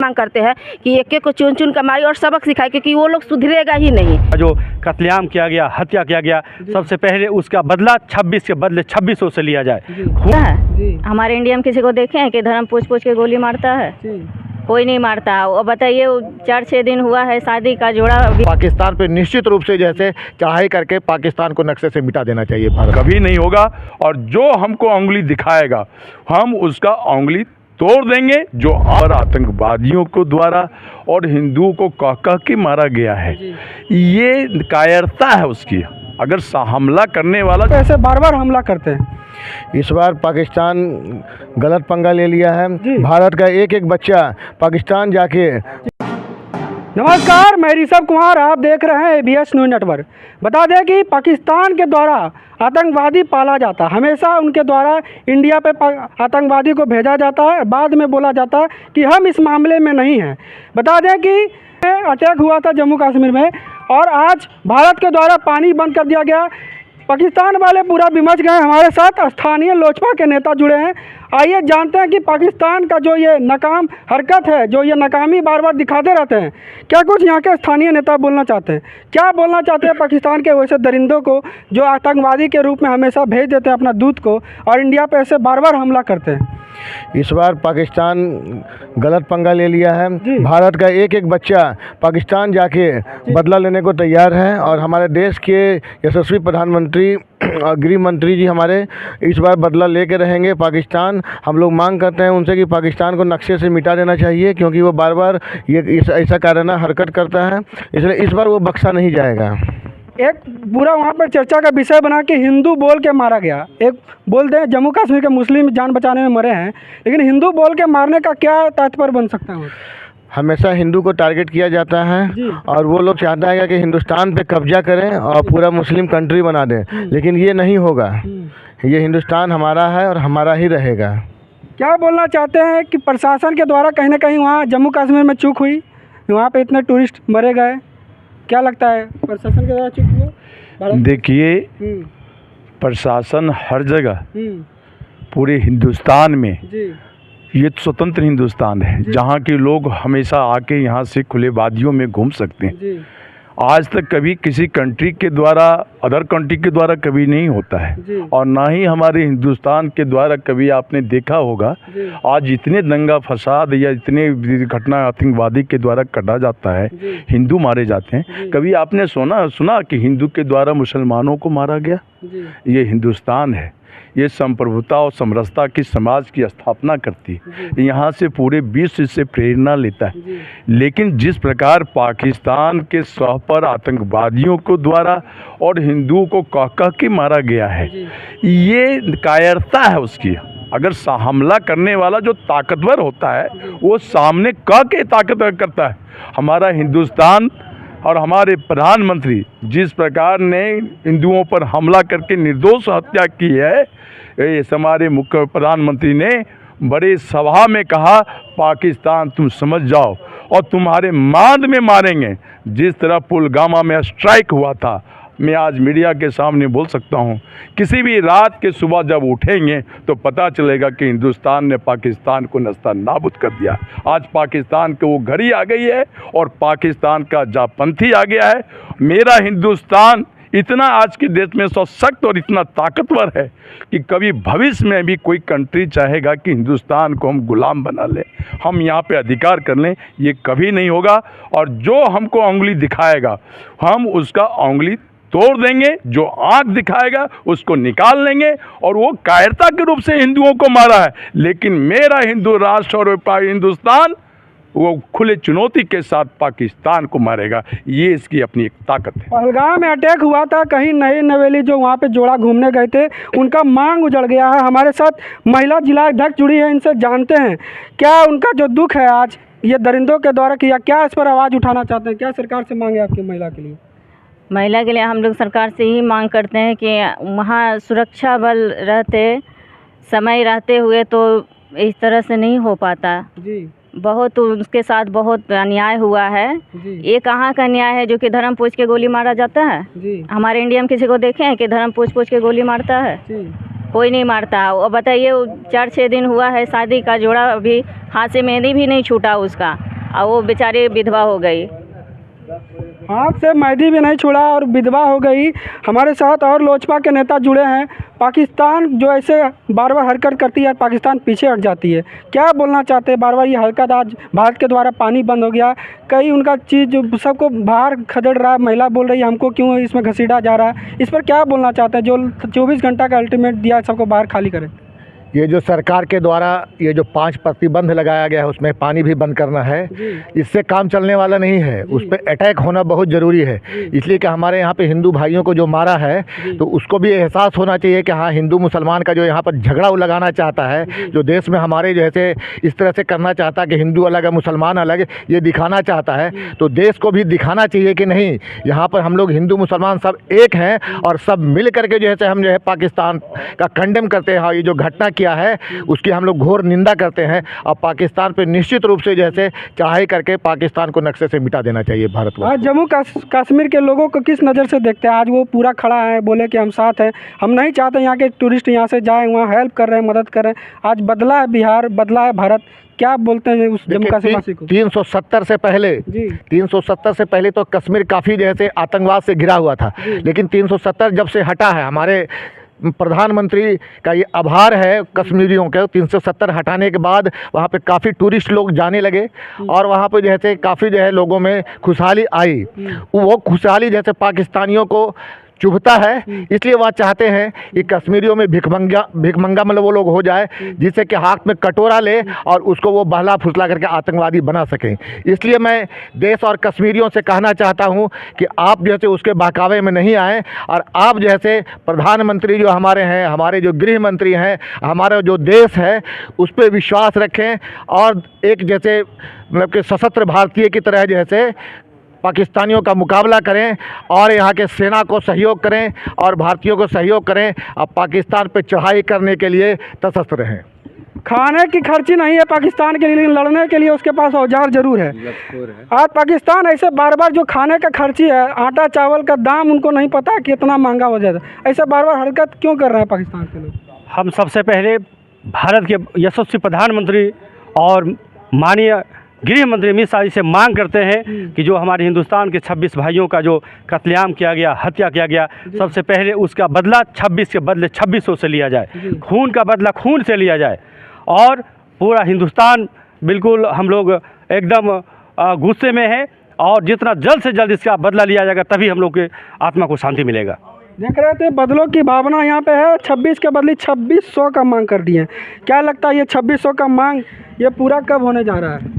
मांग करते हैं कि एक एक को चुन चुन कर मारी और सबक सिखाए, क्योंकि वो लोग सुधरेगा ही नहीं। जो कत्लेआम किया गया, हत्या किया गया, सबसे पहले उसका बदला 26 के बदले 2600 से लिया जाए। हमारे इंडिया में किसी को देखे हैं कि धर्म पूछ पूछ के गोली मारता है? कोई नहीं मारता। और बताइए 4-6 दिन हुआ है शादी का जोड़ा। पाकिस्तान पे निश्चित रूप से जैसे चढ़ाई करके पाकिस्तान को नक्शे से मिटा देना चाहिए। भारत कभी नहीं होगा, और जो हमको उंगली दिखाएगा हम उसका उंगली तोड़ देंगे। जो और आतंकवादियों को द्वारा और हिंदुओं को कह कह के मारा गया है, ये कायरता है उसकी। अगर हमला करने वाला ऐसे बार बार हमला करते हैं। इस बार पाकिस्तान गलत पंगा ले लिया है। भारत का एक एक बच्चा पाकिस्तान जाके। नमस्कार, मैं ऋषभ कुमार, आप देख रहे हैं ABS न्यूज़ नेटवर्क। बता दें कि पाकिस्तान के द्वारा आतंकवादी पाला जाता है। हमेशा उनके द्वारा इंडिया पे आतंकवादी को भेजा जाता है। बाद में बोला जाता है कि हम इस मामले में नहीं हैं। बता दें कि अटैक हुआ था जम्मू कश्मीर में, और आज भारत के द्वारा पानी बंद कर दिया गया। पाकिस्तान वाले पूरा विमच गए। हमारे साथ स्थानीय लोजपा के नेता जुड़े हैं। आइए जानते हैं कि पाकिस्तान का जो ये नाकाम हरकत है, जो ये नाकामी बार बार दिखाते रहते हैं, क्या कुछ यहाँ के स्थानीय नेता बोलना चाहते हैं? क्या बोलना चाहते हैं पाकिस्तान के वैसे दरिंदों को जो आतंकवादी के रूप में हमेशा भेज देते हैं अपना दूत को, और इंडिया पे ऐसे बार बार हमला करते हैं? इस बार पाकिस्तान गलत पंगा ले लिया है। भारत का एक एक बच्चा पाकिस्तान जाके बदला लेने को तैयार है, और हमारे देश के यशस्वी प्रधानमंत्री और गृह मंत्री जी हमारे इस बार बदला लेके रहेंगे। पाकिस्तान, हम लोग मांग करते हैं उनसे कि पाकिस्तान को नक्शे से मिटा देना चाहिए, क्योंकि वो बार बार ये ऐसा काराना हरकत करता है, इसलिए इस बार वो बख्शा नहीं जाएगा। एक पूरा वहाँ पर चर्चा का विषय बना कि हिंदू बोल के मारा गया। एक बोलते हैं जम्मू कश्मीर के मुस्लिम जान बचाने में मरे हैं, लेकिन हिंदू बोल के मारने का क्या तात्पर्य बन सकता है? हमेशा हिंदू को टारगेट किया जाता है, और वो लोग चाहता है कि हिंदुस्तान पे कब्जा करें और पूरा मुस्लिम कंट्री बना दें, लेकिन ये नहीं होगा। ये हिंदुस्तान हमारा है और हमारा ही रहेगा। क्या बोलना चाहते हैं कि प्रशासन के द्वारा कहीं ना कहीं वहाँ जम्मू कश्मीर में चूक हुई, वहाँ पे इतने टूरिस्ट मरे गए? क्या लगता है प्रशासन के द्वारा चूक हुआ? देखिए, प्रशासन हर जगह पूरे हिंदुस्तान में, ये स्वतंत्र हिंदुस्तान है जहाँ के लोग हमेशा आके यहाँ से खुले वादियों में घूम सकते हैं। आज तक कभी किसी कंट्री के द्वारा, अदर कंट्री के द्वारा कभी नहीं होता है, और ना ही हमारे हिंदुस्तान के द्वारा कभी आपने देखा होगा। आज इतने दंगा फसाद या इतने घटना आतंकवादी के द्वारा कटा जाता है, हिंदू मारे जाते हैं। कभी आपने सुना कि हिंदू के द्वारा मुसलमानों को मारा गया? ये हिंदुस्तान है, ये संप्रभुता और समरसता की समाज की स्थापना करती है। यहाँ से पूरे विश्व से प्रेरणा लेता है। लेकिन जिस प्रकार पाकिस्तान के सह पर आतंकवादियों को द्वारा और हिंदुओं को कह कह के मारा गया है, ये कायरता है उसकी। अगर हमला करने वाला जो ताकतवर होता है, वो सामने कह के ताकतवर करता है। हमारा हिंदुस्तान और हमारे प्रधानमंत्री जिस प्रकार ने हिंदुओं पर हमला करके निर्दोष हत्या की है, इस हमारे मुख्य प्रधानमंत्री ने बड़े सभा में कहा, पाकिस्तान तुम समझ जाओ और तुम्हारे मांद में मारेंगे। जिस तरह पुलवामा में स्ट्राइक हुआ था, मैं आज मीडिया के सामने बोल सकता हूं, किसी भी रात के सुबह जब उठेंगे तो पता चलेगा कि हिंदुस्तान ने पाकिस्तान को नस्ता नाबूद कर दिया। आज पाकिस्तान के वो घड़ी आ गई है और पाकिस्तान का जापंथी आ गया है। मेरा हिंदुस्तान इतना आज के देश में सशक्त और इतना ताकतवर है कि कभी भविष्य में भी कोई कंट्री चाहेगा कि हिंदुस्तान को हम गुलाम बना लें, हम यहाँ पे अधिकार कर लें, ये कभी नहीं होगा। और जो हमको उंगली दिखाएगा हम उसका उंगली तोड़ देंगे। जो आंख दिखाएगा उसको निकाल लेंगे। और वो कायरता के रूप से हिंदुओं को मारा है, लेकिन मेरा हिंदू राष्ट्र और हिंदुस्तान वो खुले चुनौती के साथ पाकिस्तान को मारेगा। ये इसकी अपनी एक ताकत है। पहलगाम में अटैक हुआ था, कहीं नई नवेली जो वहाँ पे जोड़ा घूमने गए थे, उनका मांग उजड़ गया है। हमारे साथ महिला जिला अध्यक्ष जुड़ी है, इनसे जानते हैं क्या उनका जो दुख है आज ये दरिंदों के द्वारा किया, क्या इस पर आवाज़ उठाना चाहते हैं? क्या सरकार से मांग है आपकी महिला के लिए? महिला के लिए हम लोग सरकार से ही मांग करते हैं कि वहाँ सुरक्षा बल रहते समय रहते हुए तो इस तरह से नहीं हो पाता जी। बहुत उसके साथ बहुत अन्याय हुआ है। ये कहाँ का न्याय है जो कि धर्म पूछ के गोली मारा जाता है? हमारे इंडिया में किसी को देखे हैं कि धर्म पूछ पूछ के गोली मारता है? कोई नहीं मारता। और बताइए 4-6 दिन हुआ है शादी का जोड़ा, अभी हाथ से मेहंदी भी नहीं छूटा उसका। और वो बेचारी विधवा हो गई। हाथ से मेहंदी भी नहीं छुड़ा और विधवा हो गई। हमारे साथ और लोजपा के नेता जुड़े हैं। पाकिस्तान जो ऐसे बार बार हरकत करती है, पाकिस्तान पीछे हट जाती है, क्या बोलना चाहते हैं? बार बार ये हरकत, आज भारत के द्वारा पानी बंद हो गया, कई उनका चीज़ जो सबको बाहर खदेड़ रहा है, महिला बोल रही है हमको क्यों इसमें घसीटा जा रहा है, इस पर क्या बोलना चाहते हैं? जो 24 घंटा का अल्टीमेट दिया, सबको बाहर खाली करें। ये जो सरकार के द्वारा ये जो 5 प्रतिबंध लगाया गया है, उसमें पानी भी बंद करना है, इससे काम चलने वाला नहीं है। उस पर अटैक होना बहुत ज़रूरी है, इसलिए कि हमारे यहाँ पे हिंदू भाइयों को जो मारा है, तो उसको भी एहसास होना चाहिए कि हाँ, हिंदू मुसलमान का जो यहाँ पर झगड़ा लगाना चाहता है, जो देश में हमारे जैसे इस तरह से करना चाहता है कि हिंदू अलग है मुसलमान अलग, ये दिखाना चाहता है, तो देश को भी दिखाना चाहिए कि नहीं, यहाँ पर हम लोग हिंदू मुसलमान सब एक हैं और सब मिल करके जैसे हम जो है पाकिस्तान का कंडेम करते हैं। हाँ, ये जो घटना किया है उसकी हम लोग घोर निंदा करते हैं और पाकिस्तान पे निश्चित रूप से जैसे चाहे करके पाकिस्तान को नक्शे से मिटा देना चाहिए भारत को। आज जम्मू कश्मीर के लोगों को किस नज़र से देखते हैं? आज वो पूरा खड़ा है, बोले कि हम साथ हैं, हम नहीं चाहते यहाँ के टूरिस्ट यहाँ से जाएं, वहाँ हेल्प कर रहे हैं, मदद कर रहे हैं। आज बदला है बिहार, बदला है भारत, क्या बोलते हैं उस जम्मू कश्मीर को? 370 से पहले 370 से पहले तो कश्मीर काफ़ी जैसे आतंकवाद से घिरा हुआ था, लेकिन 370 जब से हटा है, हमारे प्रधानमंत्री का ये आभार है कश्मीरियों के, 370 हटाने के बाद वहाँ पे काफ़ी टूरिस्ट लोग जाने लगे और वहाँ पे जैसे काफ़ी जो है लोगों में खुशहाली आई। वो खुशहाली जैसे पाकिस्तानियों को चुभता है, इसलिए वह चाहते हैं कि कश्मीरियों में भिखमंगा मतलब वो लोग हो जाए, जिससे कि हाथ में कटोरा ले और उसको वो बहला फुसला करके आतंकवादी बना सकें। इसलिए मैं देश और कश्मीरियों से कहना चाहता हूं कि आप जैसे उसके बहकावे में नहीं आएँ और आप जैसे प्रधानमंत्री जो हमारे हैं, हमारे जो गृह मंत्री हैं, हमारा जो देश है, उस पर विश्वास रखें और एक जैसे मतलब कि सशस्त्र भारतीय की तरह जैसे पाकिस्तानियों का मुकाबला करें और यहाँ के सेना को सहयोग करें और भारतीयों को सहयोग करें और पाकिस्तान पे चढ़ाई करने के लिए सशस्त्र रहें। खाने की खर्ची नहीं है पाकिस्तान के लिए, लेकिन लड़ने के लिए उसके पास औजार जरूर है। आज पाकिस्तान ऐसे बार बार जो खाने का खर्ची है, आटा चावल का दाम उनको नहीं पता कि इतना महंगा हो जाता, ऐसे बार बार हरकत क्यों कर रहे हैं पाकिस्तान के लोग? हम सबसे पहले भारत के यशस्वी प्रधानमंत्री और माननीय गृह मंत्री अमित शाह जी से मांग करते हैं कि जो हमारे हिंदुस्तान के 26 भाइयों का जो कत्लेआम किया गया, हत्या किया गया, सबसे पहले उसका बदला 26 के बदले 2600 से लिया जाए, खून का बदला खून से लिया जाए और पूरा हिंदुस्तान बिल्कुल हम लोग एकदम गुस्से में है और जितना जल्द से जल्द इसका बदला लिया जाएगा तभी हम लोग के आत्मा को शांति मिलेगा। देख रहे थे बदलों की भावना यहाँ पे है। 26 के बदले 2600 का मांग कर दिए। क्या लगता है ये 2600 का मांग ये पूरा कब होने जा रहा है?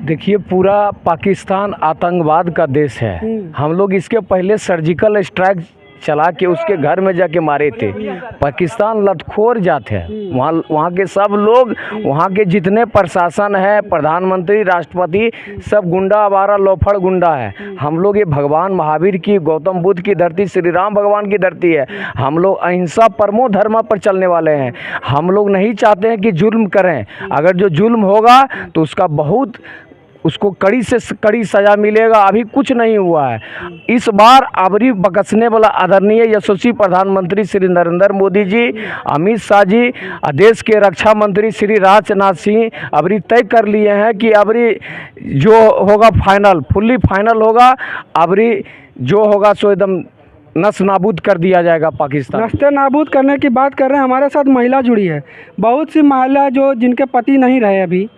देखिए, पूरा पाकिस्तान आतंकवाद का देश है। हम लोग इसके पहले सर्जिकल स्ट्राइक चला के उसके घर में जाके मारे थे। पाकिस्तान लतखोर जात है, वहाँ के सब लोग, वहाँ के जितने प्रशासन है, प्रधानमंत्री, राष्ट्रपति, सब गुंडा आवारा लोफड़ गुंडा है। हम लोग ये भगवान महावीर की, गौतम बुद्ध की धरती, श्री राम भगवान की धरती है। हम लोग अहिंसा परमो धर्म पर चलने वाले हैं। हम लोग नहीं चाहते हैं कि जुल्म करें। अगर जो जुल्म होगा तो उसका बहुत उसको कड़ी से कड़ी सज़ा मिलेगा। अभी कुछ नहीं हुआ है। इस बार अबरी बकसने वाला आदरणीय यशस्वी प्रधानमंत्री श्री नरेंद्र मोदी जी, अमित शाह जी, देश के रक्षा मंत्री श्री राजनाथ सिंह अबरी तय कर लिए हैं कि अबरी जो होगा फाइनल, फुल्ली फाइनल होगा। अबरी जो होगा सो एकदम नस नाबूद कर दिया जाएगा पाकिस्तान। नस्ते नाबूद करने की बात कर रहे हैं। हमारे साथ महिला जुड़ी है। बहुत सी महिला जो जिनके पति नहीं रहे, अभी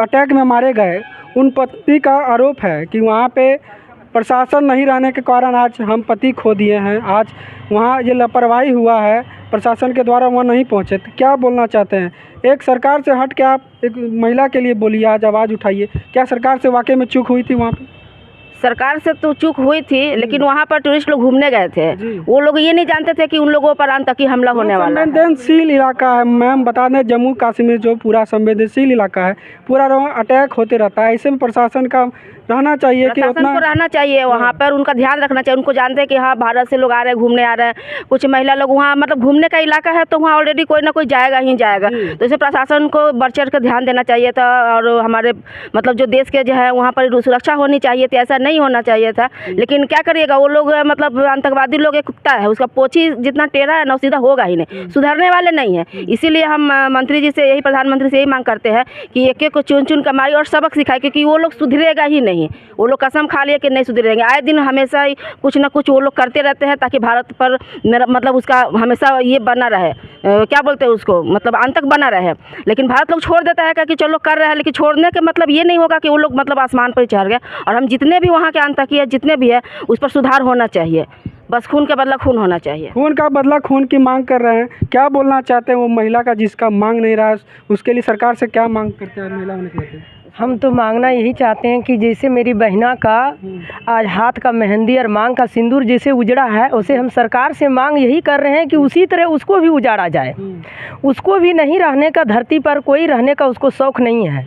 अटैक में मारे गए, उन पति का आरोप है कि वहाँ पे प्रशासन नहीं रहने के कारण आज हम पति खो दिए हैं। आज वहाँ ये लापरवाही हुआ है, प्रशासन के द्वारा वहाँ नहीं पहुँचे। तो क्या बोलना चाहते हैं? एक सरकार से हट के आप एक महिला के लिए बोलिए, आज आवाज़ उठाइए। क्या सरकार से वाकई में चूक हुई थी वहाँ पे? सरकार से तो चूक हुई थी, लेकिन वहाँ पर टूरिस्ट लोग घूमने गए थे। वो लोग ये नहीं जानते थे कि उन लोगों पर आतंकी हमला होने वाला है। संवेदनशील इलाका है मैम, बता दें जम्मू कश्मीर जो पूरा संवेदनशील इलाका है, पूरा अटैक होते रहता है। ऐसे में प्रशासन का रहना चाहिए कि प्रशासन को रहना चाहिए वहाँ पर, उनका ध्यान रखना चाहिए। उनको जानते हैं कि हाँ भारत से लोग आ रहे हैं, घूमने आ रहे हैं। कुछ महिला लोग वहाँ मतलब घूमने का इलाका है तो वहाँ ऑलरेडी कोई ना कोई जाएगा ही जाएगा। तो इसे प्रशासन को बढ़ चढ़ कर ध्यान देना चाहिए था और हमारे मतलब जो देश के जो है वहाँ पर सुरक्षा होनी चाहिए थी। ऐसा नहीं नहीं होना चाहिए था, लेकिन क्या करिएगा, वो लोग मतलब आतंकवादी लोग एक कुत्ता है, उसका पोछी जितना टेढ़ा है ना सीधा होगा ही नहीं, सुधरने वाले नहीं है। इसीलिए हम मंत्री जी से यही, प्रधानमंत्री से यही मांग करते हैं कि एक एक को चुन चुन कर मारी और सबक सिखाए, क्योंकि वो लोग सुधरेगा ही नहीं। वो लोग कसम खा लिए कि नहीं सुधरेंगे, आए दिन हमेशा ही कुछ ना कुछ वो लोग करते रहते हैं ताकि भारत पर मेरा मतलब उसका हमेशा ये बना रहे, क्या बोलते हैं उसको, मतलब आतंक बना रहे। लेकिन भारत लोग छोड़ देता है कि चलो कर रहे हैं, लेकिन छोड़ने के मतलब ये नहीं होगा कि वो लोग मतलब आसमान पर चढ़ गए। और हम जितने भी वहाँ के आतंकी जितने भी है उस पर सुधार होना चाहिए, बस खून का बदला खून होना चाहिए। खून का बदला खून की मांग कर रहे हैं, क्या बोलना चाहते हैं वो महिला का जिसका मांग नहीं रहा, उसके लिए सरकार से क्या मांग करते हैं महिला होने के नाते? हम तो मांगना यही चाहते हैं कि जैसे मेरी बहना का आज हाथ का मेहंदी और मांग का सिंदूर जैसे उजड़ा है, उसे हम सरकार से मांग यही कर रहे हैं कि उसी तरह उसको भी उजाड़ा जाए। उसको भी नहीं रहने का, धरती पर कोई रहने का उसको शौक़ नहीं है,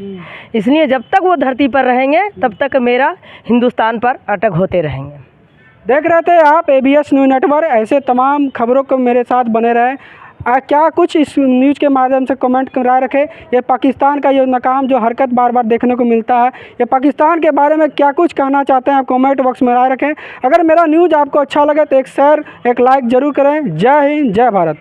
इसलिए जब तक वो धरती पर रहेंगे तब तक मेरा हिंदुस्तान पर अटक होते रहेंगे। देख रहे थे आप ABS न्यूज़ नेटवर्क, ऐसे तमाम खबरों को मेरे साथ बने रहे। क्या कुछ इस न्यूज़ के माध्यम से कमेंट कराए रखे, ये पाकिस्तान का ये नाकाम जो हरकत बार बार देखने को मिलता है, ये पाकिस्तान के बारे में क्या कुछ कहना चाहते हैं आप कमेंट बॉक्स में राय रखें। अगर मेरा न्यूज़ आपको अच्छा लगे तो एक शेयर एक लाइक ज़रूर करें। जय हिंद, जय भारत।